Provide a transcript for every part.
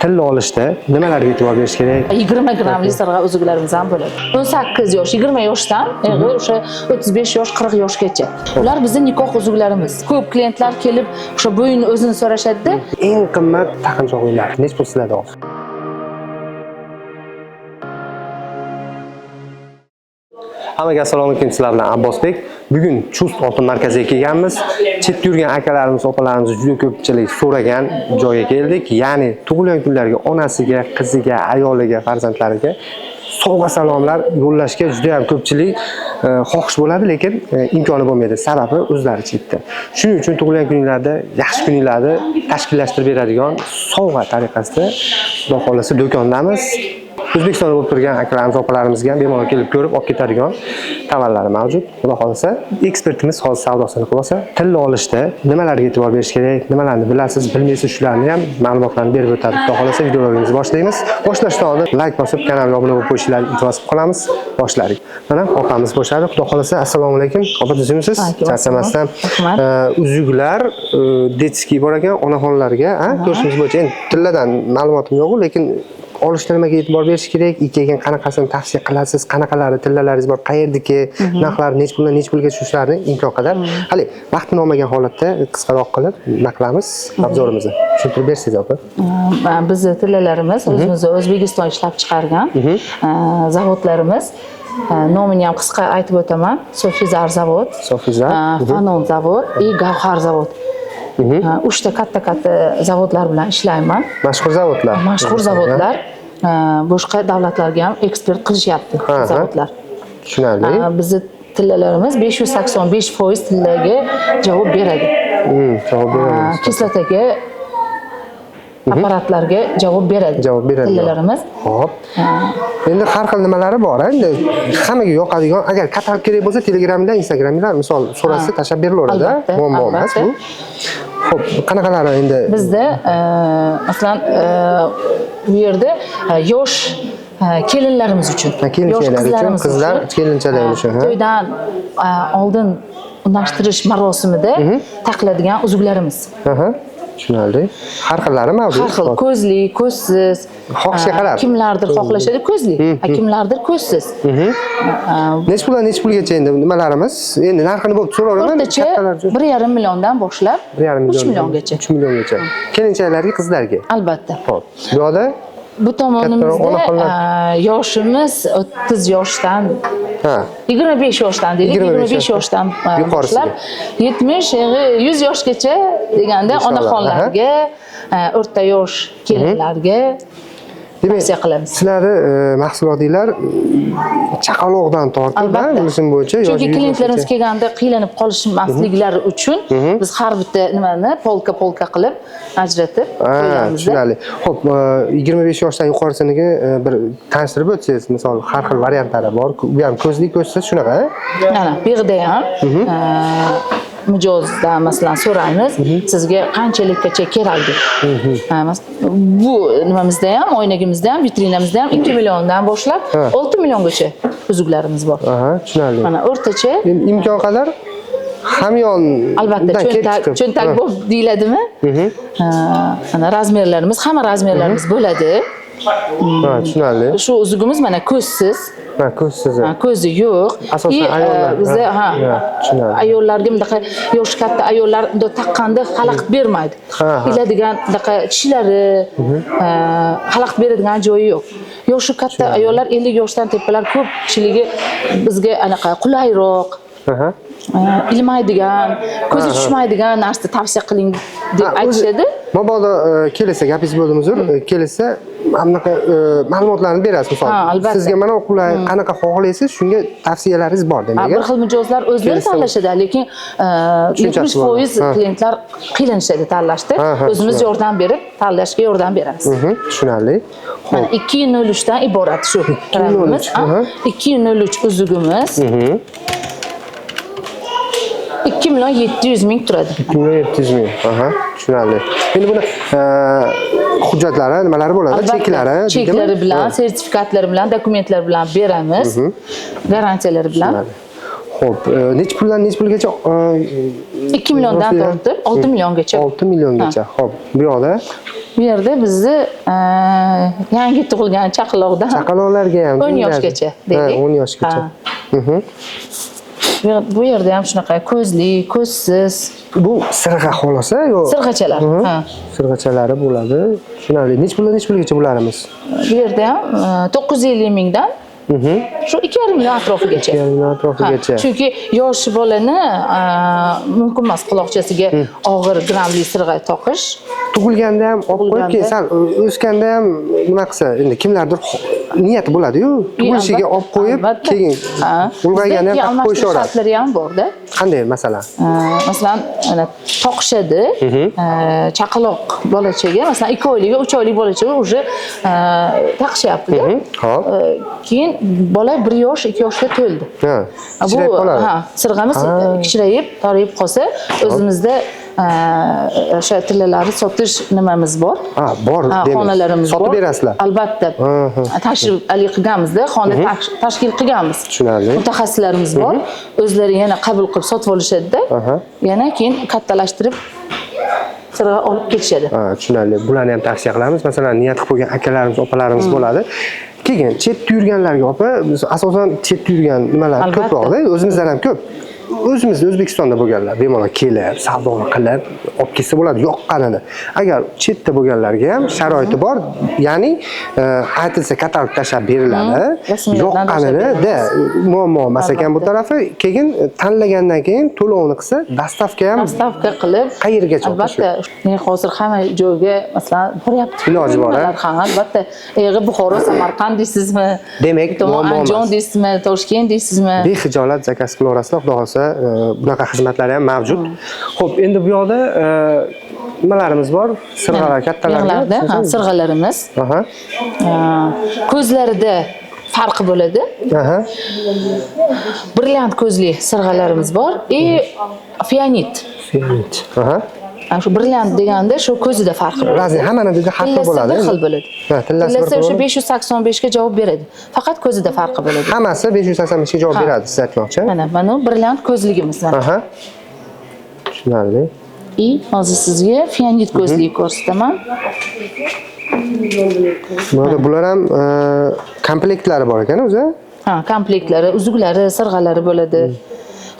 Tilla olishda nimalarga e'tibor berish kerak? 20 grammli sirg'a uzuklarimiz ham bo'ladi. 18 yosh, 20 yoshdan o'sha 35 yosh, 40 yoshgacha. Ular bizning nikoh uzuklarimiz. Ko'p klientlar kelib o'sha bo'yin o'zini so'rashadi-da. Eng qimmat taqinchoqlar nech pul sizlarda hozir? Hammaga assalomu alaykum, sizlar bilan Abbosbek. Bugun Chust oltin markaziga kelganmiz. Chetda yurgan akalarimiz, opalarimiz juda ko'pchilik so'ragan joyga keldik. Ya'ni tug'ilgan kunlarga onasiga, qiziga, ayoliga, farzandlariga sovg'a salomlar yo'llashga juda ham ko'pchilik xohish bo'ladi, lekin imkoni bo'lmaydi. Sababi o'zlari chetda. Shuning uchun tug'ilgan kuninglarda, yaxshi kuninglarda tashkillashtirib beradigan sovg'a tariqasida Xudo xolasa do'kondamiz. O'zbekistonda bo'lib turgan akalarimiz, opalarimizga ham bemalol kelib ko'rib olib ketadigan tovarlari mavjud. Xudo xolasa, ekspertimiz hozir savdosini qilib olsa, tilla olishda nimalarga e'tibor berish kerak, nimalarni bilasiz, bilmaysiz, shularni ham ma'lumotlarni berib o'tadi. Xudo xolasa, videolarimizni boshlaymiz. Boshlashdan oldin like bosib, kanalga obuna bo'lib qo'yishingizni iltimos qilamiz. Boshladik. Mana opamiz boshladi. Xudo xolasa, assalomu alaykum. Opa, tuzimsiz? Charchamasdan. Uzuklar, detski bor ekan, onaxonlarga, ko'rishimiz bo'yicha endi tilladan ma'lumotim yo'q, lekin olishda nimaga e'tibor berish kerak? Keyin qanaqasini tavsiya qilasiz? Qanaqalari tillalaringiz bor? Qayerdagi? Narxlari nech puldan nech pulga tushishlarni imkon qadar. Hali vaqtini olmagan holatda qisqaroq qilib naqlamiz obzorimizni. Tushuntirib bersangiz, opa. Bizning tillalarimiz o'zimizda O'zbekiston ishlab chiqargan zavodlarimiz. Nomini ham qisqa aytib o'taman. Sofizar zavod, Fanon zavod va Gavhar zavod. Uchta katta zavodlar bilan ishlayman. Mashhur zavodlar. Mashhur zavodlar. Boshqa davlatlarga ham eksport qilishyapti zavodlar. Tushunarli. Bizning tillalarimiz 585% tillaga javob beradi. Javob beradi. Kislotaga apparatlarga javob beradi. Tillalarimiz. Xo'p. Endi har xil nimalari bor, endi hammaga yoqadigan, agar katalog kerak bo'lsa, Telegramda, Instagramda misol so'rasa tashab berilaveradi. Muammo emas bu. Xo'p, qanaqalari endi bizda masalan bu yerda yosh kelinlarimiz uchun, yosh qizlar kelinchalar uchun, to'ydan oldin unashtirish marosimida taqiladigan uzuklarimiz. Tushunarli. Har xillari mavjud. Har xil, ko'zli, ko'zsiz. Xohishga qarab. Kimlardir xohlashadi ko'zli, kimlardir ko'zsiz. Nech puldan nech pulgacha endi nimalarimiz? Endi narxini bo'lib so'raveraman. O'rtacha 1,5 milliondan boshlab 3 milliongacha. 3 milliongacha. Kelinchalarga, qizlarga. Albatta. Xo'p. Bu yoqda bu tomonimizda yoshimiz 30 yoshdan 25 yoshdan deylik, 25 yoshdan boshlab 70, 100 yoshgacha deganda onaxonlarga, o'rta yosh kelinlarga tavsiya qilamiz. Sizlarni mahsulotinglar chaqaloqdan tortib, bilishim bo'yicha, chunki klientlarimiz kelganda qiynalib qolishmasliklari uchun biz har bitta nimani polka qilib ajratib qo'yamiz. Tushunarli. Xo'p, 25 yoshdan yuqorisiniga bir tanishtirib o'tsangiz, misol har xil variantlari bor. Bu ham ko'zli, ko'zsiz shunaqa. Mana bu yerda ham mijozdan masalan so'raymiz, sizga qanchalikgacha kerak deb. Bu nimamizda ham, oynagimizda ham, vitrinamizda ham 2 milliondan boshlab 6 milliongacha uzuklarimiz bor. Tushunarli. Mana o'rtacha imkon qadar hamyon albatta cho'ntak bo'lib deyiladimi? Mana razmerlarimiz, hamma razmerlarimiz bo'ladi. Tushunarli. Shu uzugimiz mana ko'zsiz. Ko'zsiz. Ko'zi yo'q. Asosan ayollar. Bizda ayollarga bunaqa yosh katta ayollar bunday taqqanda xalaqit bermaydi. Biladigan bunaqa tishlari xalaqit beradigan joyi yo'q. Yoshi katta ayollar 50 yoshdan tepalar ko'pchiligi bizga anaqa qulayroq, ilmaydigan, ko'zi tushmaydigan narsa tavsiya qiling deb aytishadi. Mabodo kelsa, gapingiz bo'ldimi uzr, kelsa anaqa ma'lumotlarni berasiz misol. Sizga mana qulay qanaqa xohlaysiz, shunga tavsiyalaringiz bor demak. Bir xil mijozlar o'zlari tanlashadi, lekin 70% klientlar qiynalishadi tanlashda. O'zimiz yordam berib, tanlashga yordam beramiz. Tushunarli. Mana 203 dan iborat shu tarafimiz. 203 uzugimiz. 2 million 700 ming turadi. 2 million 700 ming. Tushunarli. Endi buni hujjatlari nimalari bo'ladi? Cheklari bilan, sertifikatlari bilan, dokumentlari bilan beramiz. Garantiyalari bilan. Xo'p, necha puldan necha pulgacha? 2 milliondan tortib 6 milliongacha. 6 milliongacha. Xo'p, bu yoqda Bu yerda bizni yangi tug'ilgan chaqaloqdan chaqaloqlarga ham 10 yoshgacha deylik. 10 yoshgacha. Bu yerda ham shunaqa ko'zli, ko'zsiz Bu sirg'a xolosa yo? sirg'achalar. Ha. Sirg'achalari bo'ladi. Tushunarli. Necha pulgacha bularimiz? Bu yerda ham 950 mingdan shu 2,5 million atrofigacha. 2,5 million atrofigacha. Chunki yosh bolani mumkin emas quloqchasiga og'ir grammli sirg'a taqish. Tug'ilganda ham olib qo'yib keyin sal o'sganda ham nima qilsa, endi kimlardir niyati bo'ladi-yu, tug'ilishiga olib qo'yib, keyin ulg'ayganda ham taqib qo'yishaveradi. Shartlari ham bor-da. Qanday masalan? Masalan, ana toqishadi. Chaqaloq bolachaga, masalan 2 oylik, 3 oylik bolachaga уже taqishyapti-da. Hop. Keyin bola 1 yosh, 2 yoshga to'ldi. Ha. Bu sirg'amiz kichrayib, torayib qolsa, o'zimizda o'sha tillalarni sotish nimamiz bor. Bor, xonalarimiz bor. Sotib berasizlar. Albatta. Tashrif qilganmizda, xona tashkil qilganmiz. Tushunarli. Mutaxassislarimiz bor. O'zlari yana qabul qilib sotib olishadi-da. Yana keyin kattalashtirib sirg'a olib ketishadi. Tushunarli. Bularni ham tavsiya qilamiz. Masalan, niyat qilib qo'ygan akalarimiz, opalarimiz bo'ladi. Keyin chetda yurganlarga opa, biz asosan chetda yurgan nimalar ko'proq-da, o'zimizdan ham ko'p. O'zimizda O'zbekistonda bo'lganlar bemalol kelib, savdoni qilib, olib ketsa bo'ladi, yoqqanini. Agar chetda bo'lganlarga ham sharoiti bor, ya'ni aytilsa katalog tashlab beriladi. Yoqqanini-da muammo emas ekan bu tarafi. Keyin tanlagandan keyin to'lovni qilsa, dastavka ham qilib qayergacha albatta. Hozir hamma joyga masalan boryapti. Iloji bor. Ha, albatta. Buxoro, Samarqand deysizmi? Demak, Andijon deysizmi? Toshkent deysizmi? Bexijolat zakaz qilaverasizlar, xudo xohlasa. Bunaqa xizmatlar ham mavjud. Xo'p, endi bu yoqda nimalarimiz bor? Sirg'alar kattalarga. Sirg'alarimiz. Ko'zlarida farqi bo'ladi. Brilliant ko'zli sirg'alarimiz bor. Fionit. Shu brilliant deganda shu ko'zida farqi bo'ladi. Razin hammani bizda har xil bo'ladi. Bir xil bo'ladi. Tillasi o'sha 585 ga javob beradi. Faqat ko'zida farqi bo'ladi. Hammasi 585 ga javob beradi, siz aytmoqchi. Mana brilliant ko'zligimiz. Tushunarli. Hozir sizga fionit ko'zlik ko'rsataman. Bular ham komplektlari bor ekan o'zi. Komplektlari, uzuklari, sirg'alari bo'ladi.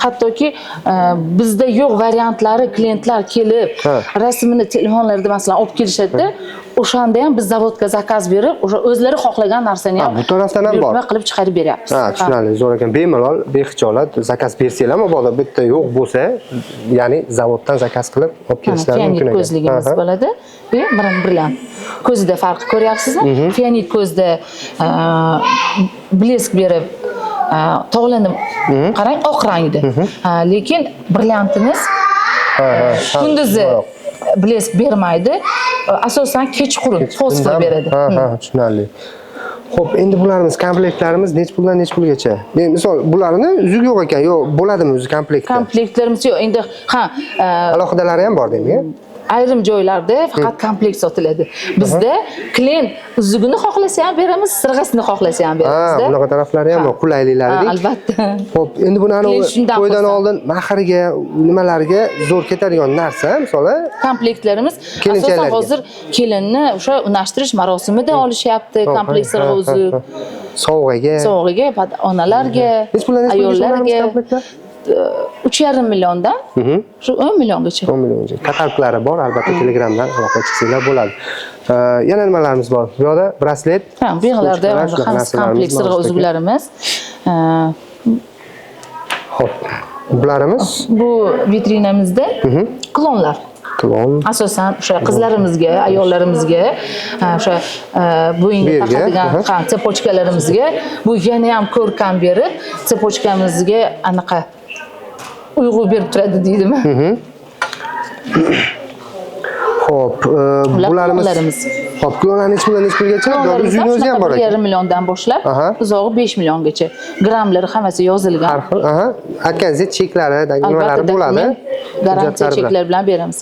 Hattoki bizda yo'q variantlari klientlar kelib, rasmini telefonlarida masalan olib kelishadi-da, o'shanda ham biz zavodga zakaz berib, o'sha o'zlari xohlagan narsani ham bu tarafdan ham bor. qilib chiqarib beryapmiz. Tushunarli, zo'r ekan. Bemalol, bexijolat zakaz bersanglar, mabodo bitta yo'q bo'lsa, ya'ni zavoddan zakaz qilib olib kelishlari mumkin ekan. Ko'zligimiz bo'ladi. Bilan ko'zida farq ko'ryapsizmi? Fionit ko'zda blesk berib tog'lanib qarang, oq rangda. Lekin brilliantimiz kunduzi blesk bermaydi. Asosan kechqurun fosfor beradi. Tushunarli. Xo'p, endi bularimiz komplektlarimiz necha puldan necha pulgacha? Men misol bularni uzuk yo'q ekan, yo'q, bo'ladimi o'zi komplektda? Komplektlarimiz yo'q. Endi alohidalari ham bor deymi? Ayrim joylarda faqat komplekt sotiladi. Bizda klient uzugini xohlasa ham beramiz, sirg'asini xohlasa ham beramiz-da. Bunaqa taraflari ham bor, qulayliklaridek. Albatta. Xo'p, endi buni to'ydan oldin mahrga, nimalarga zo'r ketadigan narsa, misol komplektlarimiz asosan hozir kelinni o'sha unashtirish marosimida olishyapti, komplekt sirg'a uzuk. Sovg'aga, onalarga, ayollarga 3,5 milliondan shu 10 milliongacha. 10 milliongacha. Kataloglari bor, albatta Telegramdan aloqa qilsanglar bo'ladi. Yana nimalarimiz bor? Bu yoqda braslet. Bu yoqlarda hammasi kompleks sirg'a uzuklarimiz. Xo'p, bularimiz bu vitrinamizda klonlar. Asosan o'sha qizlarimizga, ayollarimizga, o'sha bo'yinga taqadigan tsepochkalarimizga bu yana ham ko'rkam berib, tsepochkamizga anaqa uyg'u berib turadi deydimi? Xo'p, bularimiz Xo'p, klonlar necha pulgacha? Uzugini o'zi ham bor ekan. 1,5 milliondan boshlab, uzog'i 5 milliongacha. Grammlari hammasi yozilgan. Aytganingizdek, cheklari, nimalari bo'ladi. Garantiya cheklar bilan beramiz.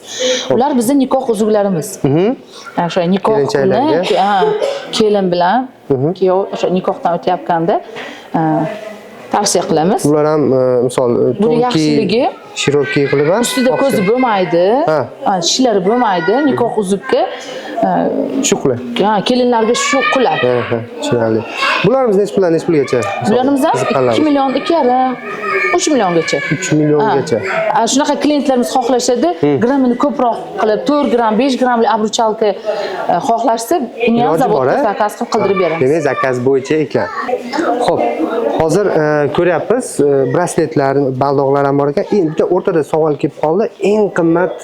Ular bizning nikoh uzuklarimiz. O'sha nikohni kelin bilan kuyov o'sha nikohdan o'tayotganda tavsiya qilamiz. Ular ham misol Buni yaxshiligi shiroki qilib ham ustida ko'zi bo'lmaydi, Ha. tishlari bo'lmaydi, nikoh uzukka shu qulay. kelinlarga shu qulay. Tushunarli. Bularimiz necha pulgacha? Bularimiz ham 2 million, 2,5, 3 milliongacha. 3 milliongacha. Shunaqa klientlarimiz xohlashadi, grammini ko'proq qilib 4 gramm, 5 grammli obruchalka xohlashsa, buni ham zavodga zakaz qilib qildirib beramiz. Demak, zakaz bo'yicha ekan. Xo'p, hozir ko'ryapmiz, brasletlar, baldoqlar ham bor ekan. Endi bitta o'rtada savol kelib qoldi. Eng qimmat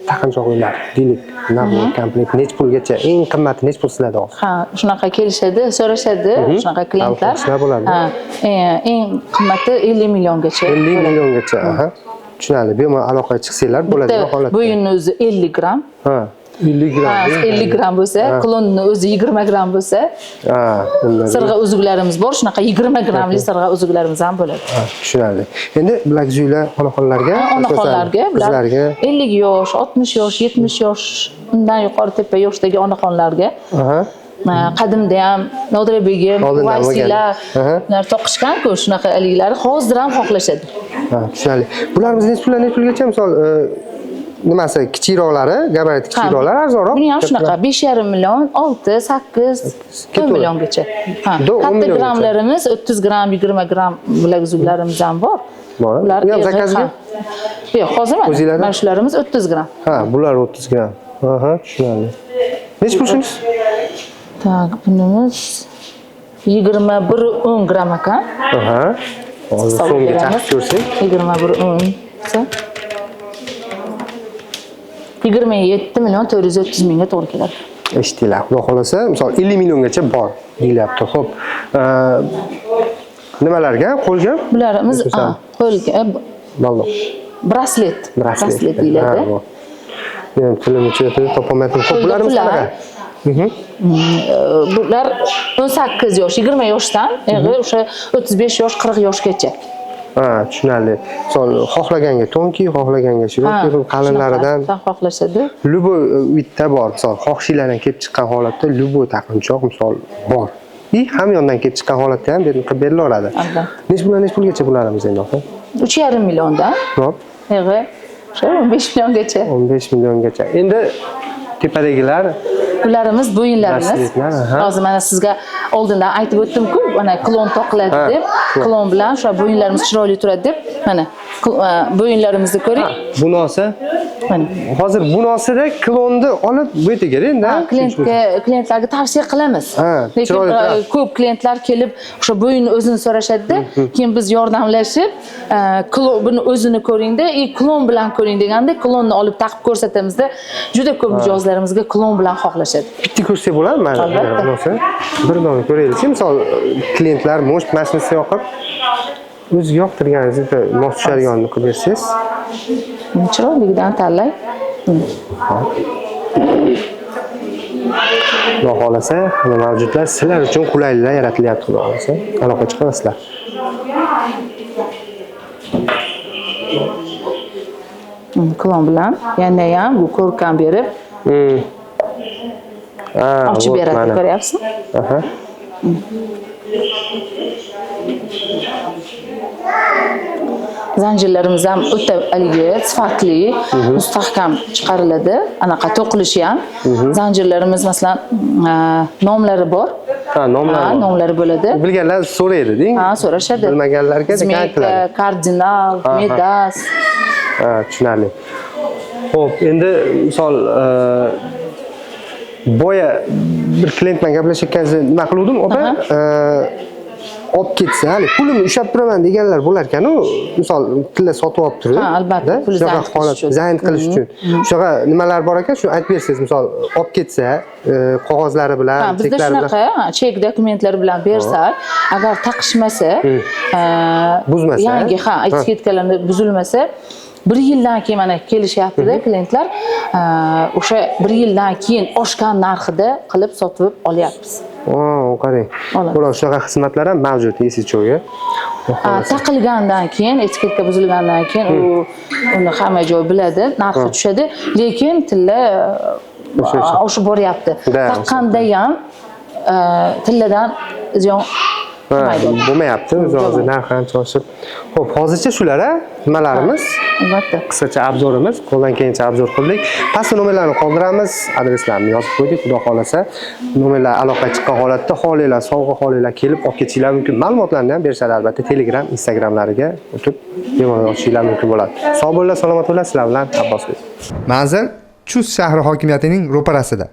taqinchoqlar, deylik, nabor komplekt necha pulgacha? Eng qimmati necha pul sizlarda hozir? Ha, shunaqa kelishadi, so'rashadi, shunaqa klientlar. Eng qimmati 50 milliongacha. 50 milliongacha. Tushunarli. Bemalol aloqaga chiqsanglar bo'ladigan holat. Bo'yinni o'zi 50 gramm. Ha, 50 gramm. 50 gramm bo'lsa, klonni o'zi 20 gramm bo'lsa, sirg'a uzuklarimiz bor, shunaqa 20 grammli sirg'a uzuklarimiz ham bo'ladi. Tushunarli. Endi bilaguzuklar onaxonlarga, onaxonlarga, qizlarga 50 yosh, 60 yosh, 70 yosh, undan yuqori tepa yoshdagi onaxonlarga. Qadimda ham Nodira begim, Vaysila ular to'qishgan-ku shunaqa aliklar hozir ham xohlashadi. Tushunarli. Bularimiz necha pulgacha misol nimasi kichikroqlari, gabarit kichikroqlari arzonroq. Buni ham shunaqa 5,5 million, 6, 8, 10 milliongacha. Katta grammlarimiz 30 gramm, 20 gramm bilaguzuklarimiz ham bor. Ular ham zakazga? Yo'q, hozir mana shularimiz 30 gramm. Bular 30 gramm. Tushunarli. Necha pul shunisi? Tak, bunimiz 21-10 gramm ekan. Hozir so'mga chaqib ko'rsak. 21-10 27 million 430 mingga to'g'ri keladi. Eshitdinglar. Xudo xolasa, misol 50 milliongacha bor deyilyapti. Xo'p. Nimalarga? Qo'lga? Bularimiz qo'lga baldoq. Braslet deyiladi. Men tilim uchun topolmadim. Xo'p, bularimiz qanaqa? Bular 18 yosh, 20 yoshdan o'sha 35 yosh, 40 yoshgacha. Tushunarli. Misol xohlaganga tonki, xohlaganga shiroki qalinlaridan xohlashadi. Luboy bitta bor. Misol xohishinglardan kelib chiqqan holatda luboy taqinchoq misol bor. Ham yondan kelib chiqqan holatda ham qilib berilaveradi. Necha pulgacha bularimiz endi opa? 3,5 milliondan. Hop. O'sha 15 milliongacha. 15 milliongacha. Endi tepadagilar bularimiz bo'yinlarimiz. Hozir mana sizga oldindan aytib o'tdim-ku, mana klon toqiladi deb, klon bilan o'sha bo'yinlarimiz chiroyli turadi deb, mana bo'yinlarimizni ko'ring. Bunosi. Mana. Hozir bunosida klonni olib bu yerga endi klientlarga tavsiya qilamiz. Lekin ko'p klientlar kelib o'sha bo'yinni o'zini so'rashadi-da, keyin biz yordamlashib, buni o'zini ko'ringda, klon bilan ko'ring deganda klonni olib taqib ko'rsatamizda, juda ko'p mijozlarimizga klon bilan xohlashadi. Bitta ko'rsak bo'ladimi? Albatta. Bir dona ko'raylik. Misol klientlar mo'sh mashinasi yoqib o'zi yoqtirganingizda mos tushadiganini qilib bersangiz. Chiroyligidan tanlang. Xudo xolasa, mana mavjudlar sizlar uchun qulayliklar yaratilyapti, xudo xolasa. Aloqa chiqarsizlar. Klon bilan yana ham bu ko'rkam berib ochib beradi, ko'ryapsizmi? Zanjirlarimiz ham o'ta haligi sifatli, mustahkam chiqariladi. Anaqa to'qilishi ham. Zanjirlarimiz masalan nomlari bor. Nomlari bo'ladi. Bilganlar so'raydi, deng? So'rashadi. Bilmaganlarga Zmeyka, kardinal, medas. Tushunarli. Xo'p, endi misol boya bir klient bilan gaplashayotganingizda nima qiluvdim, opa? Olib ketsa, hali pulimni ushlab turaman deganlar bo'lar ekan-ku, misol tilla sotib olib turib, albatta, pul zayd qilish uchun. Shunaqa nimalar bor ekan, shuni aytib bersangiz, misol olib ketsa, qog'ozlari bilan, cheklari bilan. Bizda shunaqa chek dokumentlari bilan bersak, agar taqishmasa, buzmasa, yangi etiketkalarni buzilmasa, 1 yildan keyin mana kelishyapti-da klientlar, o'sha 1 yildan keyin oshgan narxida qilib sotib olyapmiz. Qarang. Bular shunaqa xizmatlar ham mavjud EasyCho'ga. Taqilgandan keyin, etiketka buzilgandan keyin uni hamma joy biladi, narxi tushadi, lekin tilla oshib boryapti. Taqqanda ham tilladan ziyon Bo'lmayapti, o'zi hozir narxi ancha oshib. Xo'p, hozircha shular nimalarimiz? Albatta. Qisqacha obzorimiz, qo'ldan kelgancha obzor qildik. Pastda nomerlarni qoldiramiz, adreslarni yozib qo'ydik. Xudo xolasa, nomerlar aloqaga chiqqan holatda xohlaylar, sovg'a xohlaylar kelib olib ketishingiz mumkin. Ma'lumotlarni ham berishadi albatta. Telegram, Instagramlariga o'tib bemalol olishingiz mumkin bo'ladi. Sog' bo'linglar, salomat bo'linglar. Sizlar bilan Abbosbek. Manzil Chust shahri hokimiyatining ro'parasida.